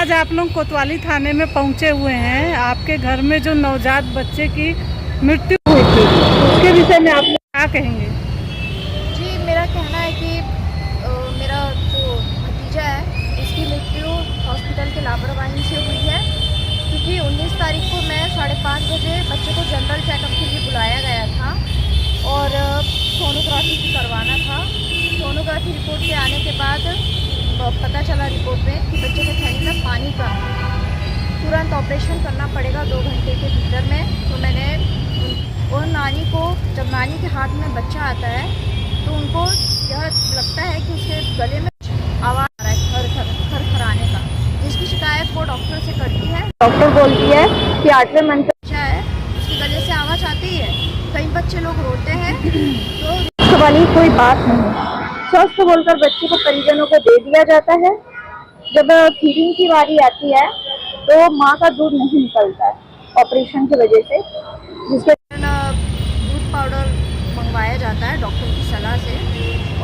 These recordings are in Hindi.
आज आप लोग कोतवाली थाने में पहुंचे हुए हैं। आपके घर में जो नवजात बच्चे की मृत्यु हुई थी उसके विषय में आप लोग क्या कहेंगे? जी, मेरा कहना है कि मेरा जो भतीजा है इसकी मृत्यु हॉस्पिटल की लापरवाही से हुई है, क्योंकि 19 तारीख को मैं 5:30 बजे बच्चे को जनरल चेकअप के लिए बुलाया गया था और सोनोग्राफी करवाना था। सोनोग्राफी रिपोर्ट के आने के बाद पता चला रिपोर्ट में कि बच्चे के थैली में पानी कम है, तुरंत ऑपरेशन करना पड़ेगा 2 घंटे के भीतर में। तो मैंने और नानी को, जब नानी के हाथ में बच्चा आता है तो उनको यह लगता है कि उसके गले में आवाज़ आ रहा है खरखराने का, जिसकी शिकायत वो डॉक्टर से करती है। डॉक्टर बोलती है कि 8वें मंथ का बच्चा है, उसके गले से आवाज़ आती है। कई बच्चे लोग रोते हैं तो वाली कोई बात नहीं, स्वस्थ बोलकर बच्चे को परिजनों को दे दिया जाता है। जब फीडिंग की बारी आती है तो माँ का दूध नहीं निकलता है ऑपरेशन की वजह से, जिसके दूध पाउडर मंगवाया जाता है डॉक्टर की सलाह से,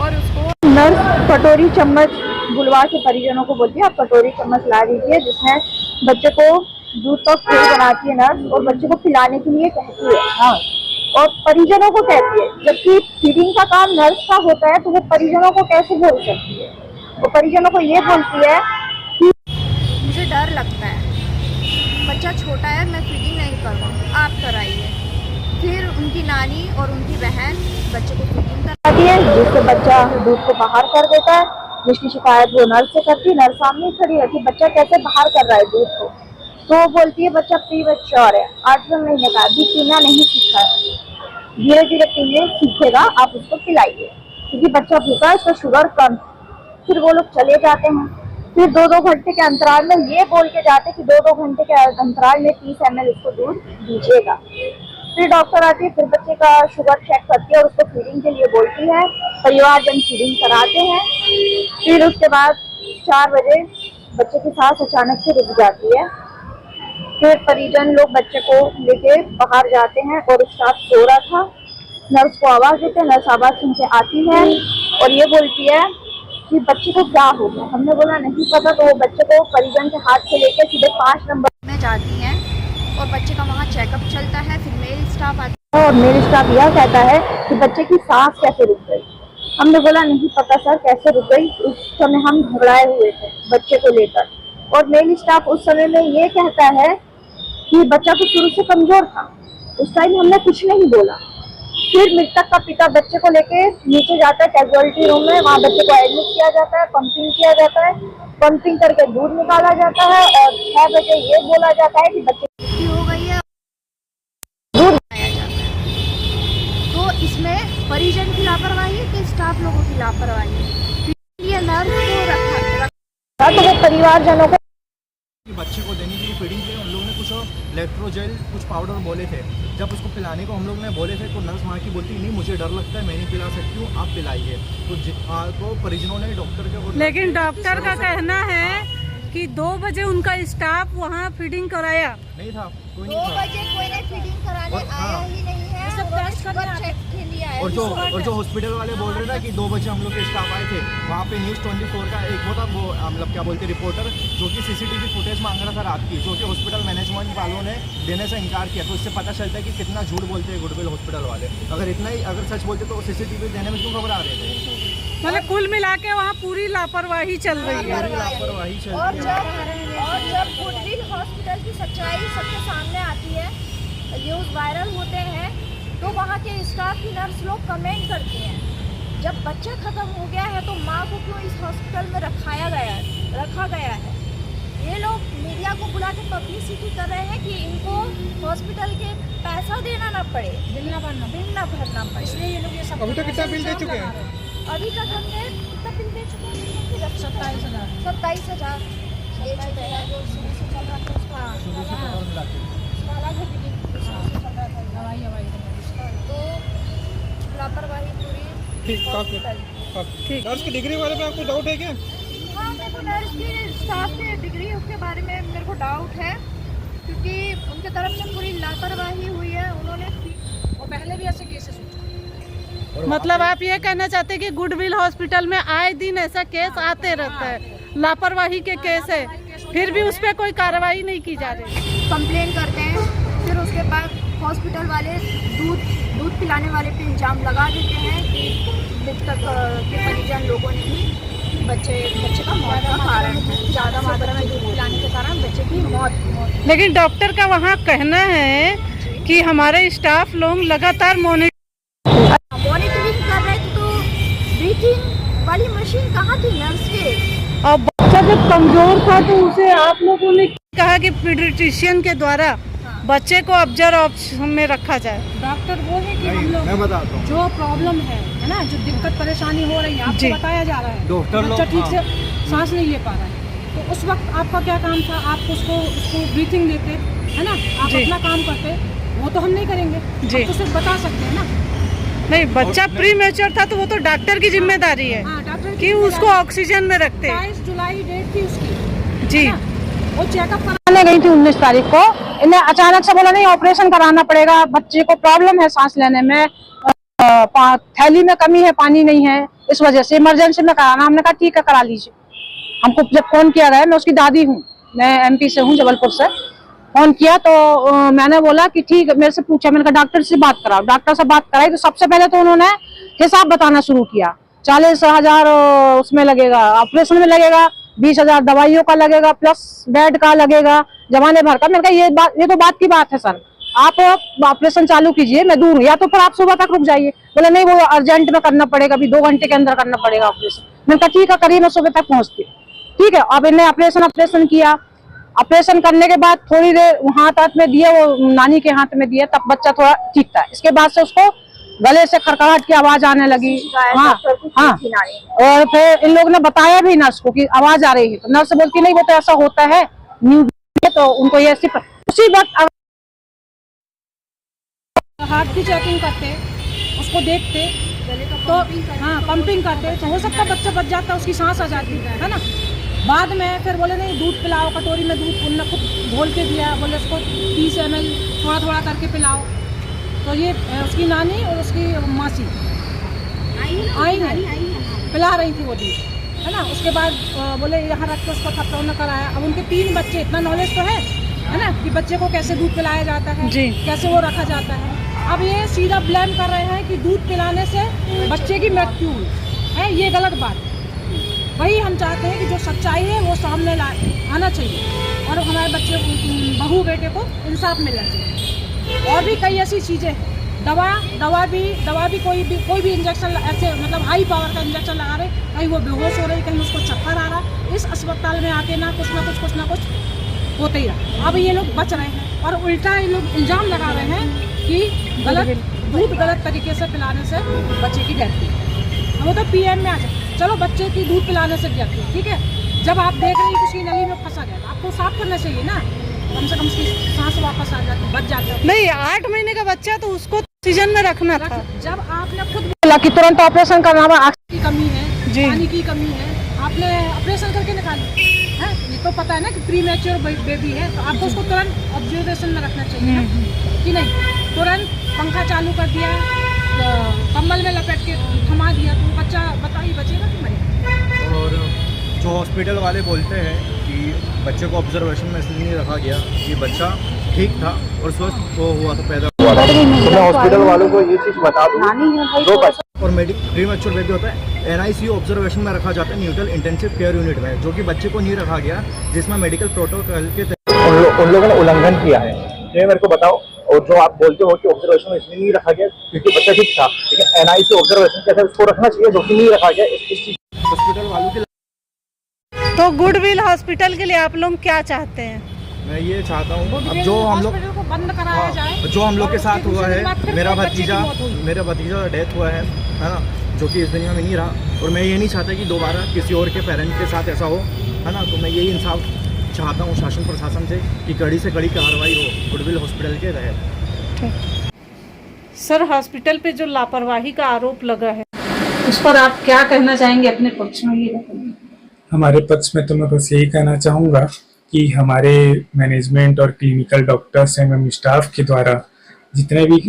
और उसको नर्स कटोरी चम्मच बुलवा के परिजनों को बोलती है आप कटोरी चम्मच ला दीजिए, जिसमें बच्चे को दूध का खोल बनाती है नर्स और बच्चे को पिलाने के लिए कहती है। हाँ, और परिजनों को कहती है, जबकि फीडिंग का काम नर्स का होता है तो वो परिजनों को कैसे बोल सकती है? वो परिजनों को ये बोलती है कि मुझे डर लगता है, बच्चा छोटा है, मैं फीडिंग नहीं करवाऊँ, आप कराइए। फिर उनकी नानी और उनकी बहन बच्चे को फीडिंग कराती है, जिससे बच्चा दूध को बाहर कर देता है, जिसकी शिकायत वो नर्स से करती है। नर्स सामने खड़ी रहती, बच्चा कैसे बाहर कर रहा है दूध को, तो वो बोलती है बच्चा प्रीमेच्योर है, 8वें महीने का, अभी पीना नहीं सीखा है, धीरे धीरे पीने सीखेगा, आप उसको पिलाइए, क्योंकि बच्चा भूखा है, उसका शुगर कम। फिर वो लोग चले जाते हैं। फिर 2-2 घंटे के अंतराल में ये बोल के जाते हैं कि 2-2 घंटे के अंतराल में 30 ml उसको दूध दीजिएगा। फिर डॉक्टर आती है, फिर बच्चे का शुगर चेक करती है और उसको फीडिंग के लिए बोलती है, परिवारजन फीडिंग कराते हैं। फिर उसके बाद 4 बजे बच्चे की सांस अचानक से रुक जाती है। फिर परिजन लोग बच्चे को लेके बाहर जाते हैं और स्टाफ सो रहा था, नर्स को आवाज़ देते हैं, नर्स आवाज़ सुन के आती है और ये बोलती है कि बच्चे को क्या हो गया। हमने बोला नहीं पता, तो वो बच्चे को परिजन के हाथ से लेके सीधे 5 नंबर में जाती हैं और बच्चे का वहाँ चेकअप चलता है। फिर मेल स्टाफ आता है और मेल स्टाफ यह कहता है कि बच्चे की सांस कैसे रुक गई। हमने बोला नहीं पता सर कैसे रुक गई, उस समय हम घबराए हुए थे बच्चे को लेकर, और मेल स्टाफ उस समय में ये कहता है कि बच्चा तो शुरू से कमजोर था, उस टाइम हमने कुछ नहीं बोला। फिर मृतक का पिता बच्चे को लेके नीचे जाता है कैजुअलिटी रूम में, वहाँ बच्चे को एडमिट किया जाता है, पंपिंग किया जाता है, पंपिंग करके दूध निकाला जाता है और 6 बजे ये बोला जाता है कि बच्चे की हो गई है, दूध लाया जाता है। तो इसमें परिजन की लापरवाही है कि स्टाफ लोगों की लापरवाही है? ये नर्स को रखा तो वो परिवारजनों को बच्चे को देने के लिए फीडिंग के लिए उन लोगों ने कुछ लेक्ट्रोजेल कुछ पाउडर बोले थे। जब उसको पिलाने को हम लोग ने बोले थे तो नर्स वहाँ की बोलती नहीं मुझे डर लगता है, मैं नहीं पिला सकती हूँ, आप पिलाइए। तो परिजनों ने डॉक्टर के, लेकिन डॉक्टर का कहना है कि 2 बजे उनका स्टाफ वहाँ फीडिंग कराया नहीं था, कोई 2 बजे कोई ने फीडिंग कराने आया ही नहीं है, सब शुगर चेक के लिए आया। और जो हॉस्पिटल वाले बोल रहे थे कि 2 बजे हम लोग के स्टाफ आए थे, वहाँ पे न्यूज़ 24 का एक वो था, वो मतलब क्या बोलते रिपोर्टर, जो कि सीसीटीवी फुटेज मांग रहा था रात की, जो कि हॉस्पिटल मैनेजमेंट वालों ने देने से इनकार किया। तो इससे पता चलता है कि कितना झूठ बोलते हैं गुडविल हॉस्पिटल वाले। अगर इतना ही अगर सच बोलते तो सीसीटीवी देने में क्यों घबरा रहे थे? मतलब कुल मिला के वहाँ पूरी लापरवाही चल रही है। लापरवाही चल और रही है। जब गुडविल हॉस्पिटल की सच्चाई सबके सामने आती है, न्यूज़ वायरल होते हैं, तो वहाँ के स्टाफ की नर्स लोग कमेंट करती हैं जब बच्चा ख़त्म हो गया है तो माँ को क्यों इस हॉस्पिटल में रखा गया है। ये लोग मीडिया को बुला के पब्लिसिटी कर रहे हैं कि इनको हॉस्पिटल के पैसा देना ना पड़े, बिल ना भरना पड़े, इसलिए ये लोग ये सब। अभी तक कितना बिल दे चुके हैं? अभी तक हमने कितना बिल दे चुके हैं? 27,000 दे चुके हैं। जो शुरू से चल रहा था उसका तो लापरवाही पूरी हॉस्पिटल। ठीक। नर्स की डिग्री वाले पे आपको डाउट है क्या? हाँ, मेरे को नर्स की स्टाफ की डिग्री के बारे में मेरे को डाउट है, क्योंकि उनके तरफ से पूरी लापरवाही हुई है। उन्होंने और पहले भी ऐसे केसेस होते। मतलब आप ये कहना चाहते हैं कि गुडविल हॉस्पिटल में आए दिन ऐसा केस आते रहता है, लापरवाही के केस है। फिर भी उस पर कोई कार्रवाई नहीं की जा रही। कंप्लेन करते हैं, फिर उसके बाद हॉस्पिटल वाले दूध पिलाने वाले पे इल्ज़ाम लगा देते हैं कि मृतक के परिजन लोगों ने ही बच्चे का मौत का कारण है, ज़्यादा मात्रा में दूध पिलाने के कारण बच्चे की मौत। लेकिन डॉक्टर का वहाँ कहना है कि हमारे स्टाफ लोग लगातार मॉनिटरिंग कर रहे थे, तो ब्रीथिंग वाली मशीन कहाँ थी नर्स के? और बच्चा जब कमजोर था तो उसे आप लोगों ने कहा कि पीडियाट्रिशियन के द्वारा बच्चे को ऑब्जर्वेशन में रखा जाए। डॉक्टर वो है कि हम लोग मैं बताता हूँ जो प्रॉब्लम है ना, जो दिक्कत परेशानी हो रही है आपको बताया जा रहा है, डॉक्टर बच्चा ठीक से सांस नहीं ले पा रहा है, तो उस वक्त आपका क्या काम था? आप उसको ब्रीथिंग देते है ना, आप अपना काम करते, वो तो हम नहीं करेंगे, हम तो सिर्फ बता सकते हैं ना। नहीं, बच्चा प्री मैच्योर था तो वो तो डॉक्टर की जिम्मेदारी है डॉक्टर कि उसको ऑक्सीजन में रखते। 22 जुलाई डेट थी उसकी जी, वो चेकअप कराने गई थी 19 तारीख को। इन्हें अचानक से बोला नहीं ऑपरेशन कराना पड़ेगा, बच्चे को प्रॉब्लम है सांस लेने में, थैली में कमी है, पानी नहीं है, इस वजह से इमरजेंसी में कराना। हमने कहा ठीक है करा लीजिए। हमको जब फोन किया गया, मैं उसकी दादी हूँ, मैं MP से हूँ, जबलपुर से फोन किया तो मैंने बोला कि ठीक है, मेरे से पूछा, मैंने कहा डॉक्टर से बात कराओ। डॉक्टर से बात कराई तो सबसे पहले तो उन्होंने हिसाब बताना शुरू किया, 40,000 उसमें लगेगा, ऑपरेशन में लगेगा, 20,000 दवाइयों का लगेगा, प्लस बेड का लगेगा, जमाने भर का। मैंने कहा ये तो बात की बात है सर, आप ऑपरेशन चालू कीजिए, मैं दूर हूँ, या तो फिर आप सुबह तक रुक जाइए। बोले नहीं वो अर्जेंट में करना पड़ेगा, अभी 2 घंटे के अंदर करना पड़ेगा ऑपरेशन। मैंने कहा ठीक है करिए, मैं सुबह तक पहुँचती। ठीक है, अब इन्हें ऑपरेशन किया। ऑपरेशन करने के बाद थोड़ी देर हाथ में दिए, वो नानी के हाथ में दिए, तब बच्चा थोड़ा ठीक था। इसके बाद से उसको गले से खड़खड़ाहट की आवाज आने लगी। हाँ, और फिर इन लोगों ने बताया भी नर्स को कि आवाज आ रही है, तो नर्स बोलती नहीं वो तो ऐसा होता है, न्यू तो उनको ये उसी वक्त हार्ट की चेकिंग करते, उसको देखते तो पंपिंग करते, तो हो सकता बच्चा बच जाता, उसकी सांस आ जाती है ना। बाद में फिर बोले नहीं दूध पिलाओ, कटोरी में दूध उन्होंने खुद घोल के दिया, बोले उसको 30 ml थोड़ा थोड़ा करके पिलाओ। तो ये उसकी नानी और उसकी मासी आई है, पिला रही थी वो दूध, है ना। उसके बाद बोले यहाँ रख के उसको थप्पड़ कराया। अब उनके 3 बच्चे, इतना नॉलेज तो है ना कि बच्चे को कैसे दूध पिलाया जाता है, कैसे वो रखा जाता है। अब ये सीधा ब्लेम कर रहे हैं कि दूध पिलाने से बच्चे की मृत्यु हुई है, ये गलत बात है। वही हम चाहते हैं कि जो सच्चाई है वो सामने आना चाहिए और हमारे बच्चे बहू बेटे को इंसाफ मिलना चाहिए। और भी कई ऐसी चीज़ें हैं, दवा भी कोई भी इंजेक्शन ऐसे मतलब हाई पावर का इंजेक्शन लगा रहे, कहीं वो बेहोश हो रही, कहीं उसको चक्कर आ रहा। इस अस्पताल में आके ना कुछ ना कुछ होते ही रहा। अब ये लोग बच रहे हैं और उल्टा ये लोग इल्ज़ाम लगा रहे हैं कि दूध गलत तरीके से पिलाने से बच्चे की डेथ हुई। वो तो PM में आ जाए, चलो बच्चे की दूध पिलाने से डेथ हुई, ठीक है। जब आप देख रहे हैं कि उसकी नली में फंसा गया, आपको साफ करना चाहिए ना, कम से कम उसकी सांस वापस आ जाती, बच जाती। नहीं, 8 महीने का बच्चा तो उसको ऑक्सीजन में रखना था। जब आपने खुद बोला कि तुरंत ऑपरेशन करना, ऑक्सीजन की कमी है, पानी की कमी है, आपने ऑपरेशन करके निकाली है। ये तो पता है ना कि प्री मैच्योर बेबी है, तो आपको उसको तुरंत ऑब्जर्वेशन में रखना चाहिए ना, कि नहीं। तुरंत पंखा चालू कर दिया, कम्बल में लपेट के थमा दिया, तो बच्चा बताइए बचेगा कि मरेगा। और जो हॉस्पिटल वाले बोलते हैं कि बच्चे को ऑब्जर्वेशन में इसलिए नहीं रखा गया कि बच्चा ठीक था और स्वस्थ हुआ तो पैदा हुआ था। तो मैं हॉस्पिटल वालों को ये चीज़ बता दूँ, 2 बच्चे और प्री मैच्योर बेबी होता है, NICU ऑब्जर्वेशन में रखा जाता है, न्यूट्रल इंटेंसिव केयर यूनिट में, जो कि बच्चे को नहीं रखा गया, जिसमें मेडिकल प्रोटोकॉल के उन लोगों ने उल्लंघन किया है। ये मेरे को बताओ, और जो आप बोलते हो कि ऑब्जर्वेशन में इसलिए नहीं रखा गया क्योंकि बच्चा ठीक था, ठीक है, NICU ऑब्जर्वेशन कैसे उसको रखना चाहिए, जो कि नहीं रखा गया, इस हॉस्पिटल वालों के। तो गुडविल हॉस्पिटल के लिए आप लोग क्या चाहते हैं? मैं ये चाहता हूँ अब जो हम लोग को बंद कराया जाए, जो हम लोग के साथ हुआ है, मेरा भतीजा डेथ हुआ है ना, जो कि इस दुनिया में नहीं रहा, और मैं ये नहीं चाहता कि दोबारा किसी और के पेरेंट के साथ ऐसा हो, है ना। तो मैं यही इंसाफ चाहता हूँ शासन प्रशासन से कि कड़ी से कड़ी कार्रवाई हो गुडविल हॉस्पिटल के तहत। सर, हॉस्पिटल पे जो लापरवाही का आरोप लगा है उस पर आप क्या कहना चाहेंगे अपने पक्ष में? ये हमारे पक्ष में तो मैं बस यही कहना चाहूँगा कि हमारे मैनेजमेंट और क्लिनिकल डॉक्टर्स एवं स्टाफ के द्वारा जितने भी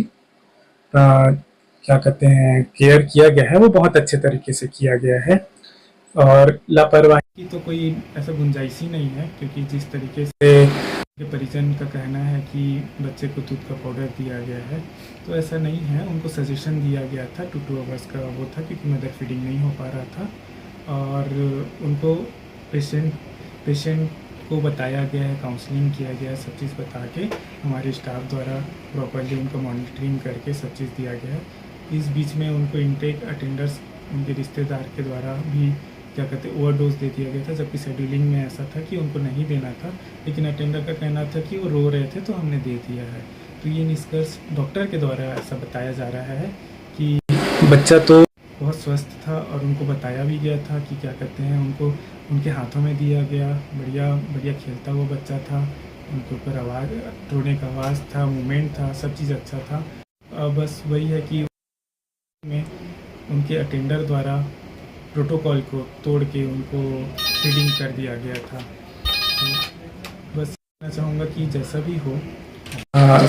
क्या कहते हैं केयर किया गया है, वो बहुत अच्छे तरीके से किया गया है। और लापरवाही की तो कोई ऐसा गुंजाइश ही नहीं है, क्योंकि जिस तरीके से के परिजन का कहना है कि बच्चे को दूध का पाउडर दिया गया है, तो ऐसा नहीं है। उनको सजेशन दिया गया था 2 आवर्स का वो था, क्योंकि मदर फीडिंग नहीं हो पा रहा था, और उनको पेशेंट को बताया गया है, काउंसलिंग किया गया है, सब चीज़ बता के हमारे स्टाफ द्वारा प्रॉपर्ली उनको मॉनिटरिंग करके सब चीज़ दिया गया है। इस बीच में उनको इनटेक अटेंडर्स उनके रिश्तेदार के द्वारा भी क्या कहते ओवरडोज दे दिया गया था, जबकि शेड्यूलिंग में ऐसा था कि उनको नहीं देना था, लेकिन अटेंडर का कहना था कि वो रो रहे थे तो हमने दे दिया है। तो ये निष्कर्ष डॉक्टर के द्वारा ऐसा बताया जा रहा है कि बच्चा तो बहुत स्वस्थ था, और उनको बताया भी गया था कि क्या कहते हैं उनको उनके हाथों में दिया गया, बढ़िया खेलता हुआ बच्चा था, उनके ऊपर आवाज़ रोने का आवाज़ था, मूवमेंट था, सब चीज़ अच्छा था। बस वही है कि में उनके अटेंडर द्वारा प्रोटोकॉल को तोड़ के उनको फीडिंग कर दिया गया था। तो बस कहना चाहूँगा कि जैसा भी हो,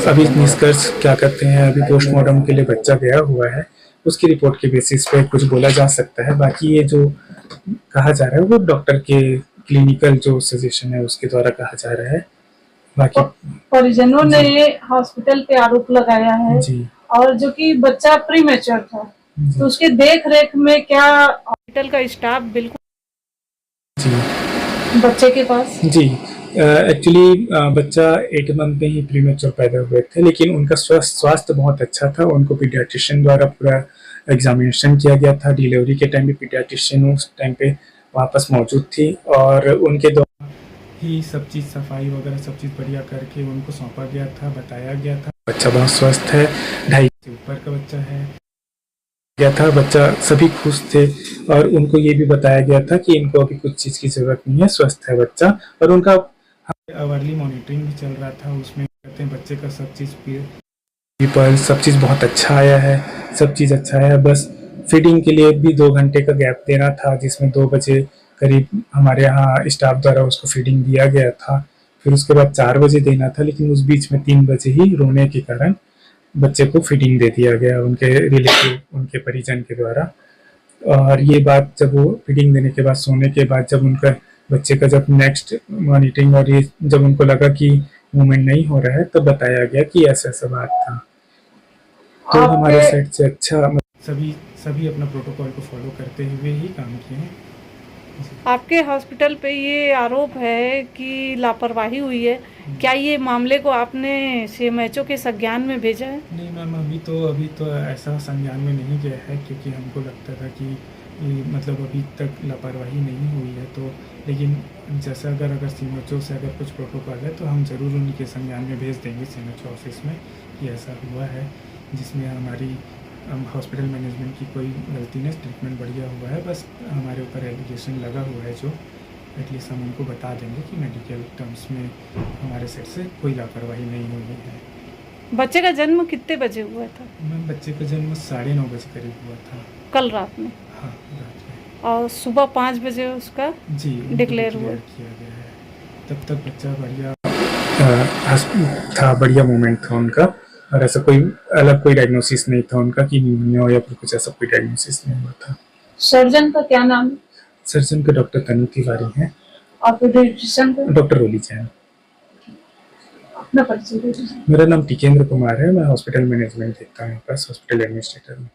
अभी निष्कर्ष क्या कहते हैं, अभी पोस्टमार्टम के लिए बच्चा गया हुआ है, उसकी रिपोर्ट के बेसिस पे कुछ बोला जा सकता है। बाकी ये जो कहा जा रहा है वो डॉक्टर के क्लिनिकल जो सजेशन है उसके द्वारा कहा जा रहा है। बाकी परिजनों ने हॉस्पिटल पे आरोप लगाया है जी, और जो कि बच्चा प्री मैच्योर था, जी, तो उसके देख रेख में क्या हॉस्पिटल का स्टाफ बिल्कुल जी, बच्चे के पास जी। एक्चुअली बच्चा 8 मंथ में ही प्रीमेच्योर पैदा हुए थे, लेकिन उनका स्वास्थ्य बहुत अच्छा था। उनको पीडियाट्रिशियन द्वारा पूरा एग्जामिनेशन किया गया था। डिलीवरी के टाइम भी पीडियाट्रिशियन उस टाइम पे वापस मौजूद थी, और उनके द्वारा ही सब चीज़ सफाई वगैरह सब चीज़ बढ़िया करके उनको सौंपा गया था, बताया गया था। बच्चा बहुत स्वस्थ है, 2.5 से ऊपर का बच्चा है गया था। बच्चा सभी खुश थे, और उनको ये भी बताया गया था कि इनको अभी कुछ चीज़ की ज़रूरत नहीं है, स्वस्थ है बच्चा। और उनका आवरली मॉनिटरिंग भी चल रहा था, उसमें कहते हैं बच्चे का सब चीज़ पीपल सब चीज़ बहुत अच्छा आया है, सब चीज़ अच्छा है। बस फीडिंग के लिए भी 2 घंटे का गैप देना था, जिसमें 2 बजे करीब हमारे यहाँ स्टाफ द्वारा उसको फीडिंग दिया गया था। फिर उसके बाद 4 बजे देना था, लेकिन उस बीच में 3 बजे ही रोने के कारण बच्चे को फीडिंग दे दिया गया उनके रिलेटिव, उनके परिजन के द्वारा। और ये बात जब वो फीडिंग देने के बाद, सोने के बाद, जब उनका बच्चे का जब नेक्स्ट मॉनिटरिंग और ये जब उनको लगा कि मूवमेंट नहीं हो रहा है, तब बताया गया कि ऐसा ऐसा बात था। तो हमारे साइड से अच्छा सभी अपना प्रोटोकॉल को फॉलो करते हुए ही काम किए हैं। आपके हॉस्पिटल पे ये आरोप है कि लापरवाही हुई है, क्या ये मामले को आपने सीएमएचओ के संज्ञान में भेजा है? नहीं मैम, अभी तो ऐसा संज्ञान में नहीं गया है, क्योंकि हमको लगता था कि मतलब अभी तक लापरवाही नहीं हुई है। तो लेकिन जैसा अगर सीएमएचओ से अगर कुछ प्रोटोकॉल है तो हम ज़रूर उनके संज्ञान में भेज देंगे सीएमएचओ ऑफिस में कि ऐसा हुआ है, जिसमें हमारी हॉस्पिटल मैनेजमेंट की कोई गलती नहीं, ट्रीटमेंट बढ़िया हुआ है। बस हमारे ऊपर एलिगेशन लगा हुआ है, जो एटलीस्ट हम उनको बता देंगे कि मेडिकल टर्म्स में हमारे साइड से कोई लापरवाही नहीं हुई है। बच्चे का जन्म कितने बजे हुआ था? मैम, बच्चे का जन्म 9:30 बजे करीब हुआ था। कल रात में? हाँ, रात में। और सुबह 5 बजे उसका जी डिक्लेयर हुआ किया गया है। तब तक बच्चा बढ़िया था, बढ़िया मूवमेंट था उनका, और ऐसा कोई अलग कोई डायग्नोसिस नहीं था उनका कि न्यूमोनिया हो या फिर कुछ ऐसा कोई डायग्नोसिस नहीं हुआ था। सर्जन का क्या नाम है? सर्जन का डॉक्टर तनु तिवारी हैं, और पीडियाट्रिशियन का डॉक्टर रोली जैन। अपना परिचय दीजिए। मेरा नाम टिकेंद्र कुमार है, मैं हॉस्पिटल मैनेजमेंट देखता हूँ बस, हॉस्पिटल एडमिनिस्ट्रेटर हूँ।